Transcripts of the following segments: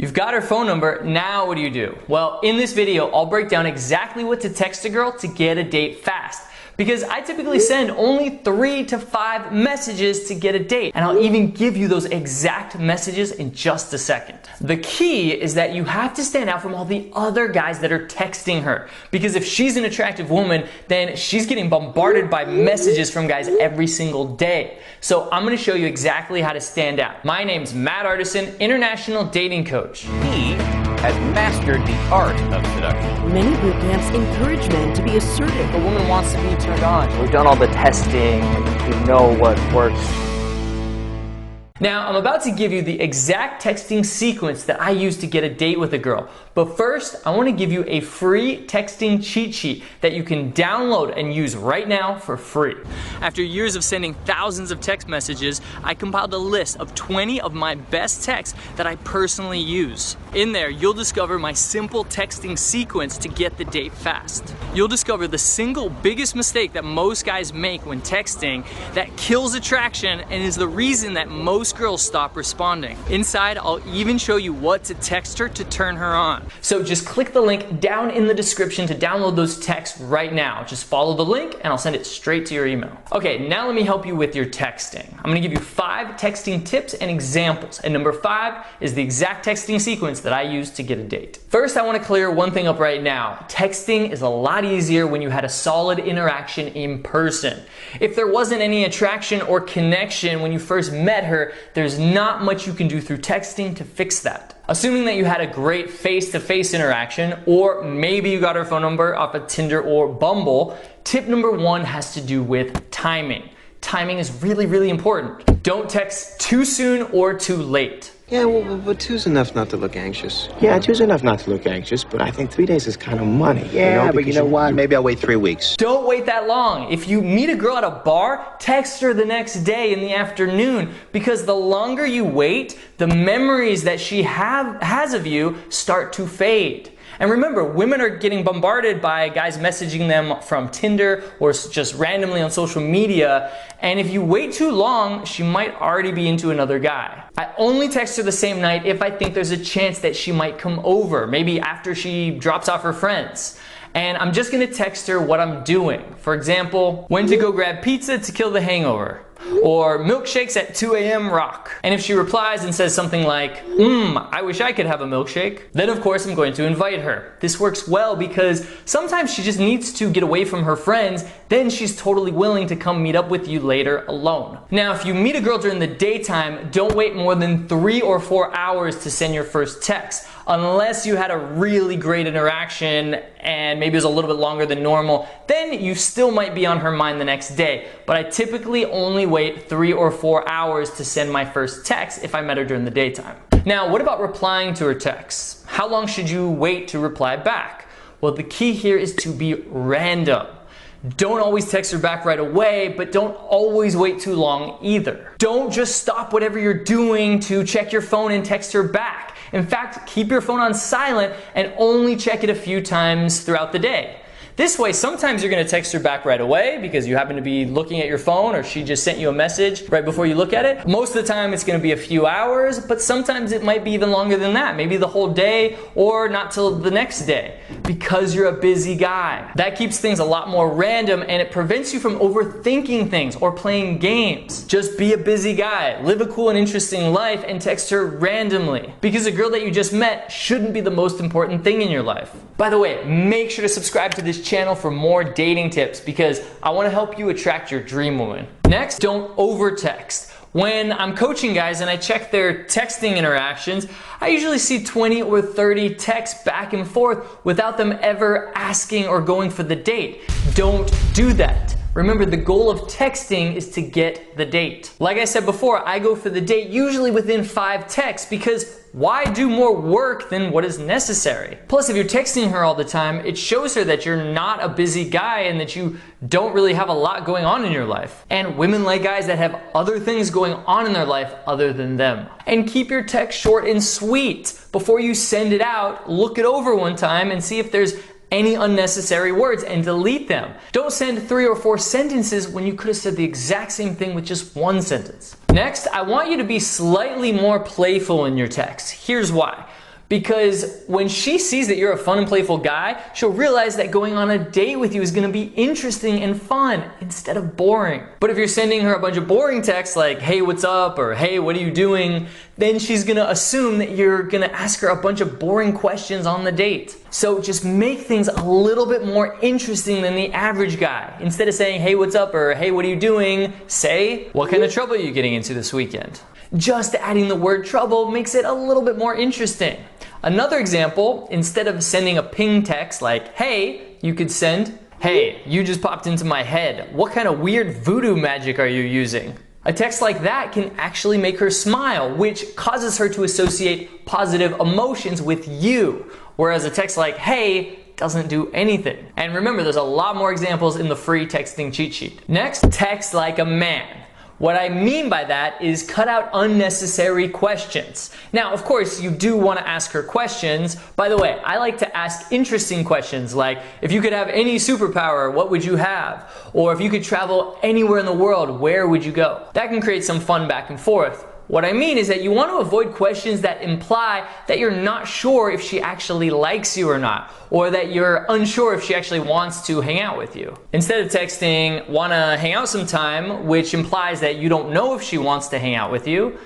You've got her phone number, now what do? Well, in this video, I'll break down exactly what to text a girl to get a date fast. Because I typically send only 3 to 5 messages to get a date, and I'll even give you those exact messages in just a second. The key is that you have to stand out from all the other guys that are texting her, because if she's an attractive woman, then she's getting bombarded by messages from guys every single day. So I'm going to show you exactly how to stand out. My name's Matt Artisan, International Dating Coach. He has mastered the art of seduction. Many boot camps encourage men to be assertive. A woman wants to be turned on. We've done all the testing, and we know what works. Now, I'm about to give you the exact texting sequence that I use to get a date with a girl. But first, I want to give you a free texting cheat sheet that you can download and use right now for free. After years of sending thousands of text messages, I compiled a list of 20 of my best texts that I personally use. In there, you'll discover my simple texting sequence to get the date fast. You'll discover the single biggest mistake that most guys make when texting that kills attraction and is the reason that most girls stop responding. Inside, I'll even show you what to text her to turn her on. So just click the link down in the description to download those texts right now. Just follow the link and I'll send it straight to your email. Okay, now let me help you with your texting. I'm gonna give you 5 texting tips and examples. And number 5 is the exact texting sequence that I use to get a date. First, I wanna clear one thing up right now. Texting is a lot easier when you had a solid interaction in person. If there wasn't any attraction or connection when you first met her, there's not much you can do through texting to fix that. Assuming that you had a great face-to-face interaction, or maybe you got her phone number off of Tinder or Bumble, tip number 1 has to do with timing. Timing is really, really important. Don't text too soon or too late. Yeah, well, but 2's enough not to look anxious. Yeah, 2's enough not to look anxious, but I think 3 days is kind of money. Yeah, but you know what? Maybe I'll wait 3 weeks. Don't wait that long. If you meet a girl at a bar, text her the next day in the afternoon, because the longer you wait, the memories that she has of you start to fade. And remember, women are getting bombarded by guys messaging them from Tinder or just randomly on social media. And if you wait too long, she might already be into another guy. I only text her the same night if I think there's a chance that she might come over, maybe after she drops off her friends. And I'm just gonna text her what I'm doing. For example, when to go grab pizza to kill the hangover. Or milkshakes at 2 a.m. rock. And if she replies and says something like, I wish I could have a milkshake, then of course I'm going to invite her. This works well because sometimes she just needs to get away from her friends, then she's totally willing to come meet up with you later alone. Now, if you meet a girl during the daytime, don't wait more than 3 or 4 hours to send your first text, unless you had a really great interaction and maybe it was a little bit longer than normal, then you still might be on her mind the next day. But I typically only wait 3 or 4 hours to send my first text if I met her during the daytime. Now, what about replying to her texts? How long should you wait to reply back? Well, the key here is to be random. Don't always text her back right away, but don't always wait too long either. Don't just stop whatever you're doing to check your phone and text her back. In fact, keep your phone on silent and only check it a few times throughout the day. This way, sometimes you're gonna text her back right away because you happen to be looking at your phone or she just sent you a message right before you look at it. Most of the time it's gonna be a few hours, but sometimes it might be even longer than that, maybe the whole day or not till the next day because you're a busy guy. That keeps things a lot more random and it prevents you from overthinking things or playing games. Just be a busy guy, live a cool and interesting life and text her randomly because a girl that you just met shouldn't be the most important thing in your life. By the way, make sure to subscribe to this channel for more dating tips because I want to help you attract your dream woman. Next, don't over text. When I'm coaching guys and I check their texting interactions, I usually see 20 or 30 texts back and forth without them ever asking or going for the date. Don't do that. Remember, the goal of texting is to get the date. Like I said before, I go for the date usually within 5 texts because why do more work than what is necessary? Plus, if you're texting her all the time, it shows her that you're not a busy guy and that you don't really have a lot going on in your life. And women like guys that have other things going on in their life other than them. And keep your text short and sweet. Before you send it out, look it over one time and see if there's any unnecessary words and delete them. Don't send 3 or 4 sentences when you could have said the exact same thing with just 1 sentence. Next, I want you to be slightly more playful in your text. Here's why. Because when she sees that you're a fun and playful guy, she'll realize that going on a date with you is gonna be interesting and fun instead of boring. But if you're sending her a bunch of boring texts like, hey, what's up? Or hey, what are you doing? Then she's gonna assume that you're gonna ask her a bunch of boring questions on the date. So just make things a little bit more interesting than the average guy. Instead of saying, hey, what's up? Or hey, what are you doing? Say, what kind of trouble are you getting into this weekend? Just adding the word trouble makes it a little bit more interesting. Another example, instead of sending a ping text like, hey, you could send, hey, you just popped into my head. What kind of weird voodoo magic are you using? A text like that can actually make her smile, which causes her to associate positive emotions with you. Whereas a text like, hey, doesn't do anything. And remember, there's a lot more examples in the free texting cheat sheet. Next, text like a man. What I mean by that is cut out unnecessary questions. Now, of course, you do want to ask her questions. By the way, I like to ask interesting questions like, if you could have any superpower, what would you have? Or if you could travel anywhere in the world, where would you go? That can create some fun back and forth. What I mean is that you want to avoid questions that imply that you're not sure if she actually likes you or not, or that you're unsure if she actually wants to hang out with you. Instead of texting, wanna hang out sometime, which implies that you don't know if she wants to hang out with you,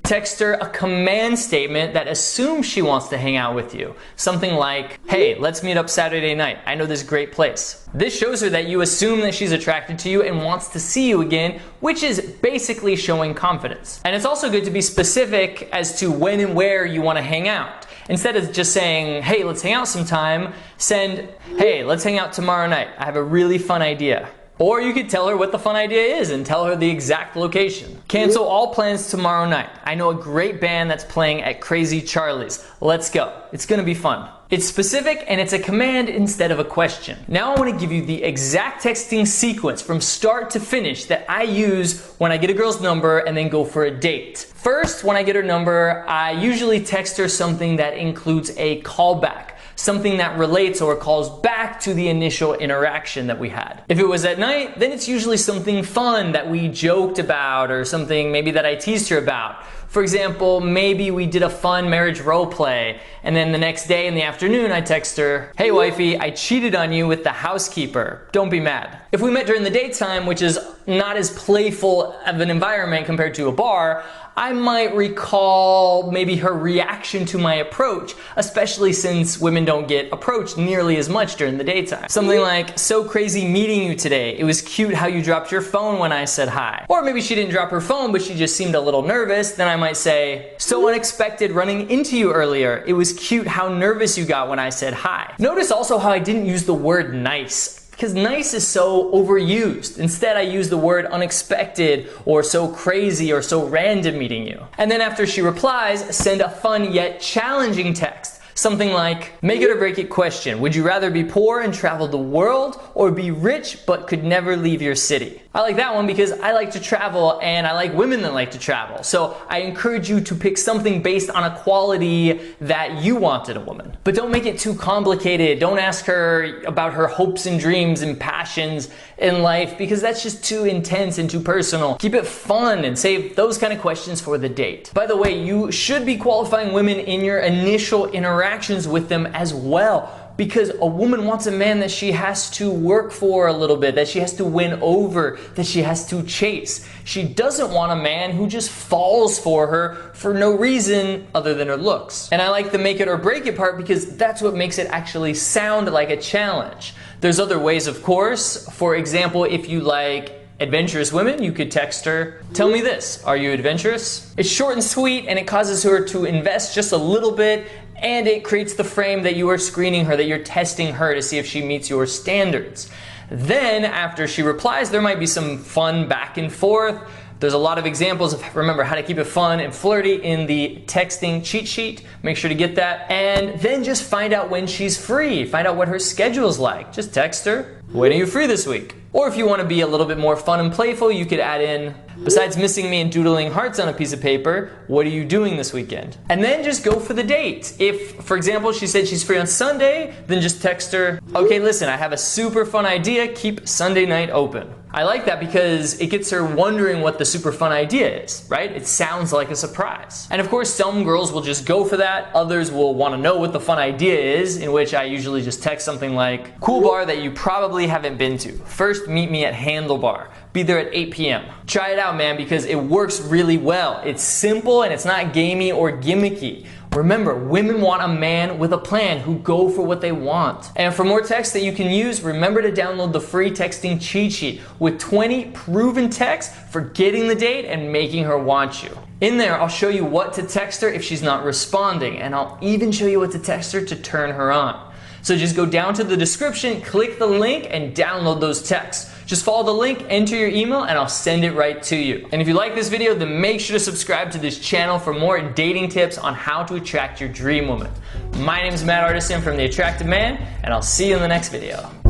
text her a command statement that assumes she wants to hang out with you. Something like, hey, let's meet up Saturday night. I know this great place. This shows her that you assume that she's attracted to you and wants to see you again, which is basically showing confidence. And it's also good to be specific as to when and where you want to hang out. Instead of just saying, hey, let's hang out sometime, send, hey, let's hang out tomorrow night. I have a really fun idea. Or you could tell her what the fun idea is and tell her the exact location. Cancel all plans tomorrow night. I know a great band that's playing at Crazy Charlie's. Let's go. It's gonna be fun. It's specific and it's a command instead of a question. Now I want to give you the exact texting sequence from start to finish that I use when I get a girl's number and then go for a date. First, when I get her number, I usually text her something that includes a callback. Something that relates or calls back to the initial interaction that we had. If it was at night, then it's usually something fun that we joked about or something maybe that I teased her about. For example, maybe we did a fun marriage role play, and then the next day in the afternoon I text her, hey wifey, I cheated on you with the housekeeper. Don't be mad. If we met during the daytime, which is not as playful of an environment compared to a bar, I might recall maybe her reaction to my approach, especially since women don't get approached nearly as much during the daytime. Something like, so crazy meeting you today. It was cute how you dropped your phone when I said hi. Or maybe she didn't drop her phone, but she just seemed a little nervous. Then I might say, so unexpected running into you earlier. It was cute how nervous you got when I said hi. Notice also how I didn't use the word nice, because nice is so overused. Instead, I use the word unexpected or so crazy or so random meeting you. And then after she replies, send a fun yet challenging text. Something like, make it or break it question. Would you rather be poor and travel the world or be rich but could never leave your city? I like that one because I like to travel and I like women that like to travel. So I encourage you to pick something based on a quality that you want in a woman. But don't make it too complicated. Don't ask her about her hopes and dreams and passions in life because that's just too intense and too personal. Keep it fun and save those kind of questions for the date. By the way, you should be qualifying women in your initial interactions with them as well. Because a woman wants a man that she has to work for a little bit, that she has to win over, that she has to chase. She doesn't want a man who just falls for her for no reason other than her looks. And I like the make it or break it part because that's what makes it actually sound like a challenge. There's other ways, of course. For example, if you like adventurous women, you could text her, tell me this, are you adventurous? It's short and sweet and it causes her to invest just a little bit and it creates the frame that you are screening her, that you're testing her to see if she meets your standards. Then after she replies, there might be some fun back and forth. There's a lot of examples of, remember, how to keep it fun and flirty in the texting cheat sheet. Make sure to get that. And then just find out when she's free. Find out what her schedule's like. Just text her, when are you free this week? Or if you want to be a little bit more fun and playful, you could add in, Besides missing me and doodling hearts on a piece of paper, what are you doing this weekend? And then just go for the date. If, for example, she said she's free on Sunday, then just text her, okay, listen, I have a super fun idea, keep Sunday night open. I like that because it gets her wondering what the super fun idea is, right? It sounds like a surprise. And of course, some girls will just go for that. Others will want to know what the fun idea is, in which I usually just text something like, cool bar that you probably haven't been to. First, meet me at Handlebar. Be there at 8 p.m. Try it out, man, because it works really well. It's simple and it's not gamey or gimmicky. Remember, women want a man with a plan who go for what they want. And for more texts that you can use, remember to download the free texting cheat sheet with 20 proven texts for getting the date and making her want you. In there, I'll show you what to text her if she's not responding, and I'll even show you what to text her to turn her on. So just go down to the description, click the link, and download those texts. Just follow the link, enter your email, and I'll send it right to you. And if you like this video, then make sure to subscribe to this channel for more dating tips on how to attract your dream woman. My name is Matt Artisan from The Attractive Man, and I'll see you in the next video.